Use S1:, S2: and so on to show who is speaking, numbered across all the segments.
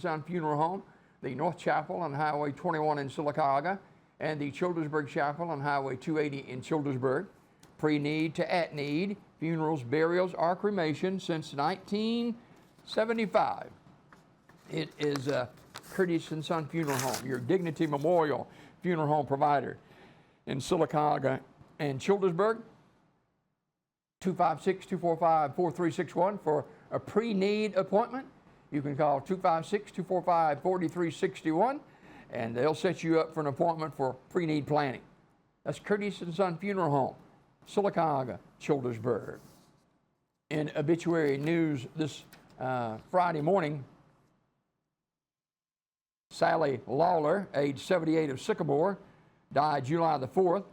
S1: Son Funeral Home, the North Chapel on Highway 21 in Sylacauga, and the Childersburg Chapel on Highway 280 in Childersburg. Pre-need to at-need, funerals, burials, or cremation since 1975. It is Curtis and Son Funeral Home, your Dignity Memorial Funeral Home provider in Sylacauga and Childersburg. 256-245-4361 for a pre-need appointment. You can call 256-245-4361, and they'll set you up for an appointment for pre-need planning. That's Curtis and Son Funeral Home, Sylacauga, Childersburg. In obituary news this Friday morning, Sally Lawler, age 78 of Sycamore, died July the 4th.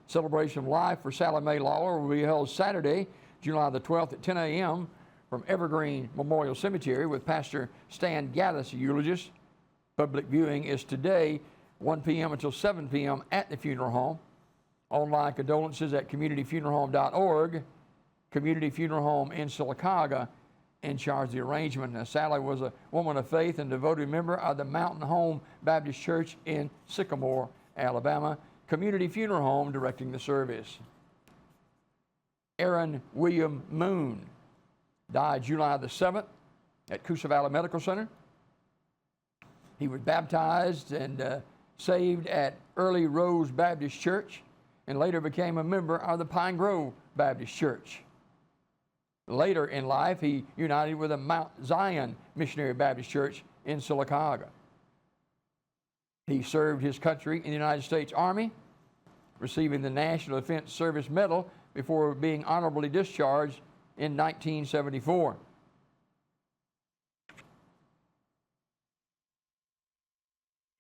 S1: Celebration of life for Sally Mae Lawler will be held Saturday, July the 12th at 10 a.m. from Evergreen Memorial Cemetery with Pastor Stan Gaddis, a eulogist. Public viewing is today, 1 p.m. until 7 p.m. at the funeral home. Online condolences at communityfuneralhome.org. Community Funeral Home in Sylacauga in charge of the arrangement. Now, Sally was a woman of faith and devoted member of the Mountain Home Baptist Church in Sycamore, Alabama. Community Funeral Home directing the service. Aaron William Moon died July the 7th at Coosa Valley Medical Center. He was baptized and saved at Early Rose Baptist Church and later became a member of the Pine Grove Baptist Church. Later in life, he united with the Mount Zion Missionary Baptist Church in Sylacauga. He served his country in the United States Army, receiving the National Defense Service Medal before being honorably discharged in 1974.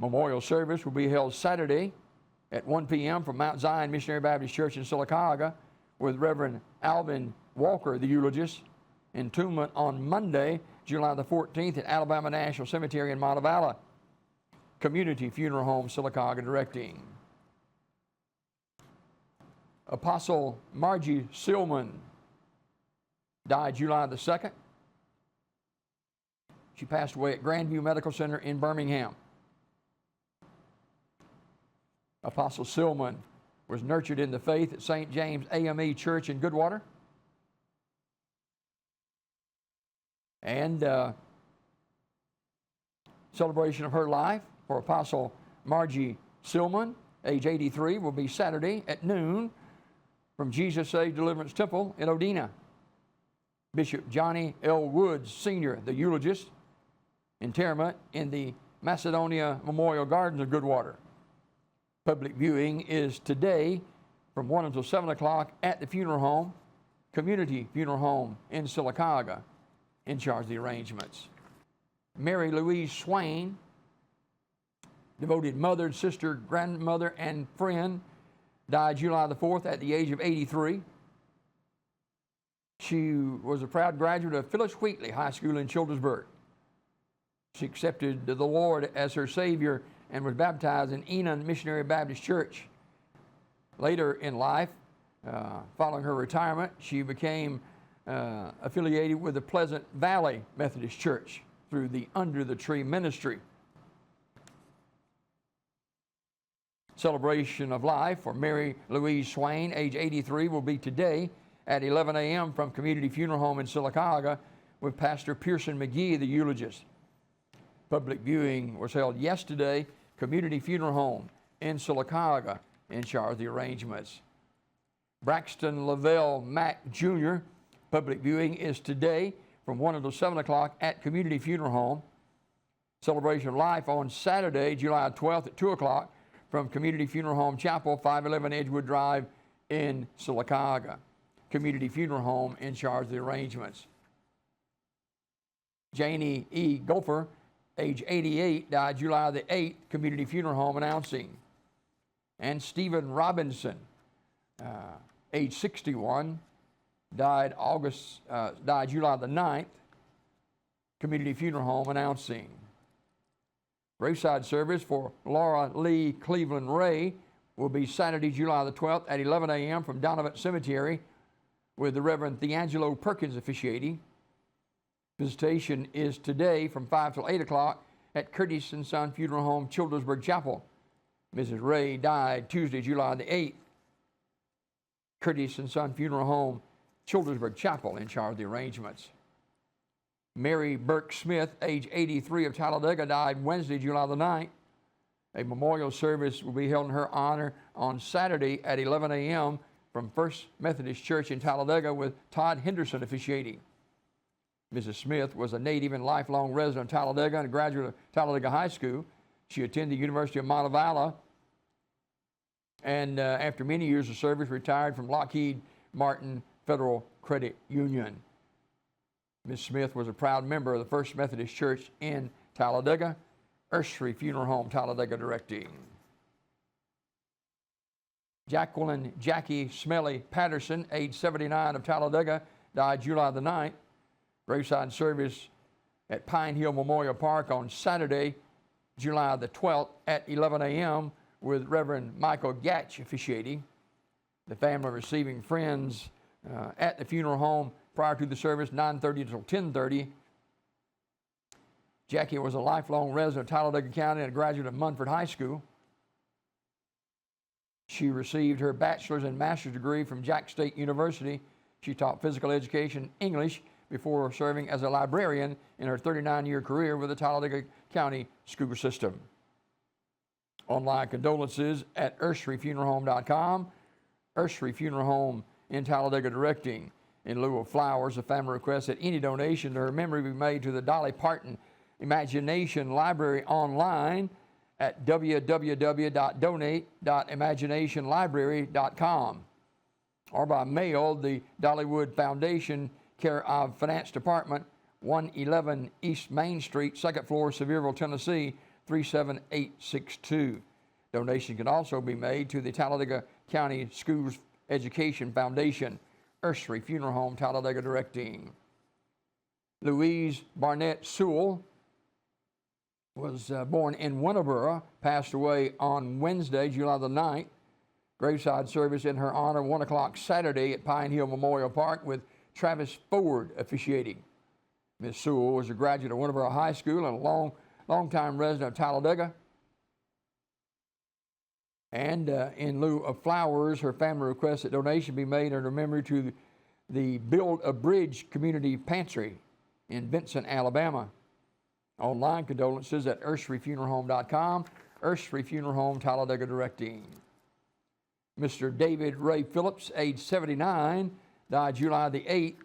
S1: Memorial service will be held Saturday at 1 p.m. from Mount Zion Missionary Baptist Church in Sylacauga with Reverend Alvin Walker, the eulogist. Entombment on Monday, July the 14th at Alabama National Cemetery in Montevallo. Community Funeral Home, Sylacauga directing. Apostle Margie Silman died July the 2nd. She passed away at Grandview Medical Center in Birmingham. Apostle Silman was nurtured in the faith at St. James AME Church in Goodwater. And celebration of her life for Apostle Margie Silman, age 83, will be Saturday at noon from Jesus Save Deliverance Temple in Odina. Bishop Johnny L. Woods, Sr., the eulogist, interment in the Macedonia Memorial Gardens of Goodwater. Public viewing is today from 1 until 7 o'clock at the funeral home, Community Funeral Home in Sylacauga, in charge of the arrangements. Mary Louise Swain, devoted mother, sister, grandmother, and friend, died July the 4th at the age of 83. She was a proud graduate of Phyllis Wheatley High School in Childersburg. She accepted the Lord as her Savior and was baptized in Enon Missionary Baptist Church. Later in life, following her retirement, she became affiliated with the Pleasant Valley Methodist Church through the Under the Tree ministry. Celebration of life for Mary Louise Swain, age 83, will be today at 11 a.m. from Community Funeral Home in Sylacauga with Pastor Pearson McGee, the eulogist. Public viewing was held yesterday, Community Funeral Home in Sylacauga, in charge of the arrangements. Braxton Lavelle Mack Jr., public viewing is today from 1 until 7 o'clock at Community Funeral Home. Celebration of life on Saturday, July 12th at 2 o'clock from Community Funeral Home Chapel, 511 Edgewood Drive in Sylacauga. Community Funeral Home in charge of the arrangements. Janie E. Gopher, age 88, died July the 8th, Community Funeral Home announcing. And Stephen Robinson, age 61, died July the 9th, Community Funeral Home announcing. Graveside service for Laura Lee Cleveland Ray will be Saturday, July the 12th at 11 a.m. from Donovan Cemetery with the Reverend Theangelo Perkins officiating. Visitation is today from 5 till 8 o'clock at Curtis & Son Funeral Home, Childersburg Chapel. Mrs. Ray died Tuesday, July the 8th. Curtis & Son Funeral Home, Childersburg Chapel, in charge of the arrangements. Mary Burke Smith, age 83, of Talladega, died Wednesday, July the 9th. A memorial service will be held in her honor on Saturday at 11 a.m. from First Methodist Church in Talladega, with Todd Henderson officiating. Mrs. Smith was a native and lifelong resident of Talladega and a graduate of Talladega High School. She attended the University of Montevallo and after many years of service, retired from Lockheed Martin Federal Credit Union. Ms. Smith was a proud member of the First Methodist Church in Talladega. Ursary Funeral Home, Talladega, directing. Jacqueline Jackie Smelly Patterson, age 79, of Talladega, died July the 9th. Graveside service at Pine Hill Memorial Park on Saturday, July the 12th at 11 a.m. with Reverend Michael Gatch officiating. The family receiving friends at the funeral home prior to the service, 9:30 until 10:30. Jackie was a lifelong resident of Talladega County and a graduate of Munford High School. She received her bachelor's and master's degree from Jack State University. She taught physical education, English, before serving as a librarian in her 39-year career with the Talladega County School System. Online condolences at urseryfuneralhome.com. Ursary Funeral Home in Talladega directing. In lieu of flowers, the family requests that any donation to her memory be made to the Dolly Parton Imagination Library online at www.donate.imaginationlibrary.com or by mail, the Dollywood Foundation, care of Finance Department, 111 East Main Street, 2nd floor, Sevierville, Tennessee, 37862. Donation can also be made to the Talladega County Schools Education Foundation. Ursary Funeral Home, Talladega directing. Louise Barnett Sewell was born in Winterboro, passed away on Wednesday, July the 9th. Graveside service in her honor, 1 o'clock Saturday at Pine Hill Memorial Park with Travis Ford officiating. Ms. Sewell was a graduate of Winterboro High School and a long-time resident of Talladega. And in lieu of flowers, her family requests that donation be made in her memory to the Build a Bridge Community Pantry in Benson, Alabama. Online condolences at urseryfuneralhome.com. Ursary Funeral Home, Talladega directing. Mr. David Ray Phillips, age 79, died July the 8th.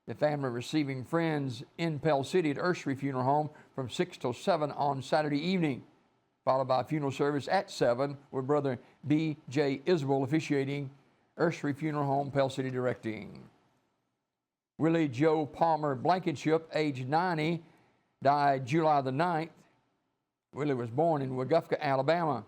S1: The family receiving friends in Pell City at Ursary Funeral Home from 6 till 7 on Saturday evening, followed by a funeral service at 7 with Brother B.J. Isbell officiating. Ursary Funeral Home, Pell City directing. Willie Joe Palmer Blankenship, age 90, died July the 9th. Willie was born in Weguffka, Alabama.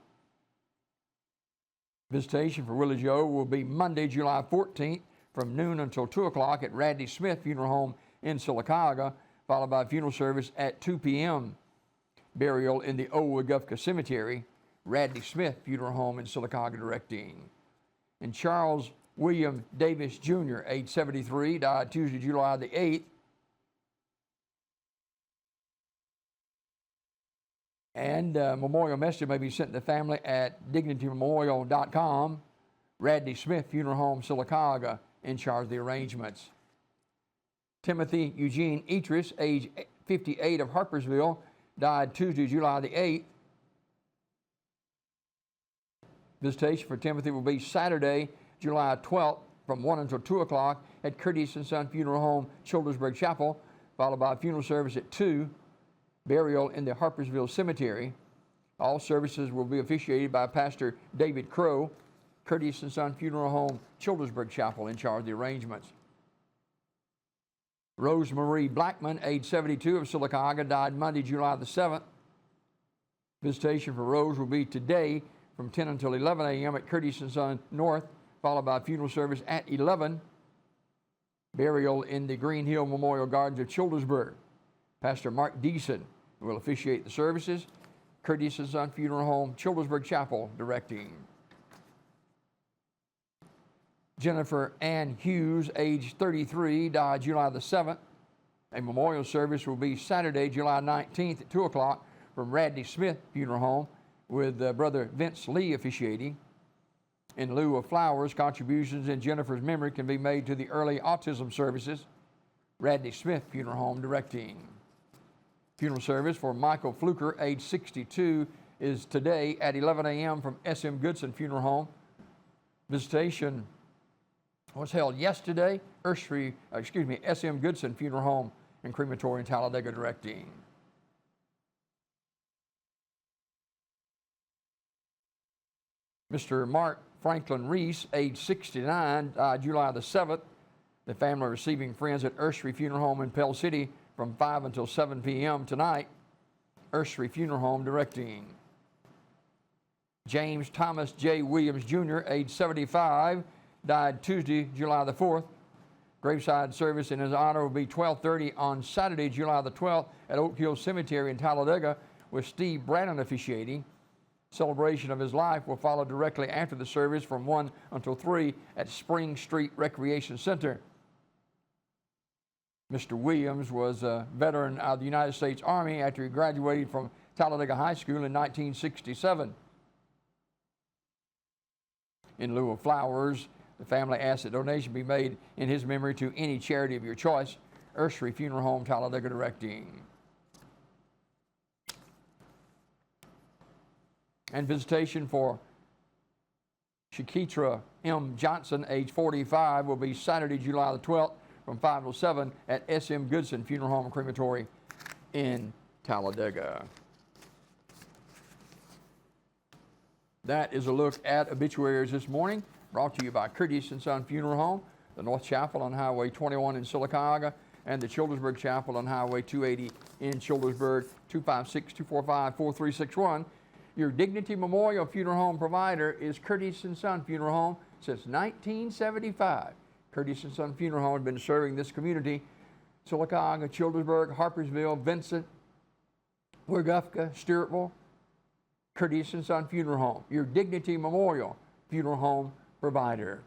S1: Visitation for Willie Joe will be Monday, July 14th from noon until 2 o'clock at Radley Smith Funeral Home in Sylacauga, followed by a funeral service at 2 p.m. Burial in the Old Weguffka Cemetery, Radley Smith Funeral Home in Sylacauga directing. And Charles William Davis Jr., age 73, died Tuesday, July the 8th. And memorial message may be sent to the family at dignitymemorial.com. Radley Smith Funeral Home, Sylacauga, in charge of the arrangements. Timothy Eugene Etris, age 58, of Harpersville, died Tuesday, July the 8th. Visitation for Timothy will be Saturday, July 12th from 1 until 2 o'clock at Curtis & Son Funeral Home, Childersburg Chapel, followed by a funeral service at 2, burial in the Harpersville Cemetery. All services will be officiated by Pastor David Crow, Curtis & Son Funeral Home, Childersburg Chapel, in charge of the arrangements. Rose Marie Blackman, age 72, of Sylacauga, died Monday, July the 7th. Visitation for Rose will be today from 10 until 11 a.m. at Curtis & Son North, followed by a funeral service at 11. Burial in the Green Hill Memorial Gardens of Childersburg. Pastor Mark Deason will officiate the services. Curtis & Son Funeral Home, Childersburg Chapel, directing. Jennifer Ann Hughes, age 33, died July the 7th. A memorial service will be Saturday, July 19th at 2 o'clock from Radney Smith Funeral Home with Brother Vince Lee officiating. In lieu of flowers, contributions in Jennifer's memory can be made to the early autism services. Radney Smith Funeral Home directing. Funeral service for Michael Fluker, age 62, is today at 11 a.m. from S.M. Goodson Funeral Home. Visitation was held yesterday. S.M. Goodson Funeral Home and Crematory in Talladega directing. Mr. Mark Franklin Reese, age 69, died July the 7th. The family receiving friends at Ursery Funeral Home in Pell City from 5 until 7 p.m. tonight. Ursery Funeral Home directing. James Thomas J. Williams, Jr., age 75, died Tuesday, July the 4th. Graveside service in his honor will be 12:30 on Saturday, July the 12th at Oak Hill Cemetery in Talladega with Steve Brannon officiating. Celebration of his life will follow directly after the service from 1 until 3 at Spring Street Recreation Center. Mr. Williams was a veteran of the United States Army after he graduated from Talladega High School in 1967. In lieu of flowers, the family asks that donation be made in his memory to any charity of your choice. Ursery Funeral Home, Talladega directing. And visitation for Shakitra M. Johnson, age 45, will be Saturday, July the 12th from 5 to 7 at S.M. Goodson Funeral Home and Crematory in Talladega. That is a look at obituaries this morning, brought to you by Curtis & Son Funeral Home, the North Chapel on Highway 21 in Sylacauga, and the Childersburg Chapel on Highway 280 in Childersburg, 256-245-4361. Your Dignity Memorial Funeral Home provider is Curtis & Son Funeral Home since 1975. Curtis & Son Funeral Home has been serving this community, Sylacauga, Childersburg, Harpersville, Vincent, Weguffka, Stewartville. Curtis & Son Funeral Home, your Dignity Memorial Funeral Home provider.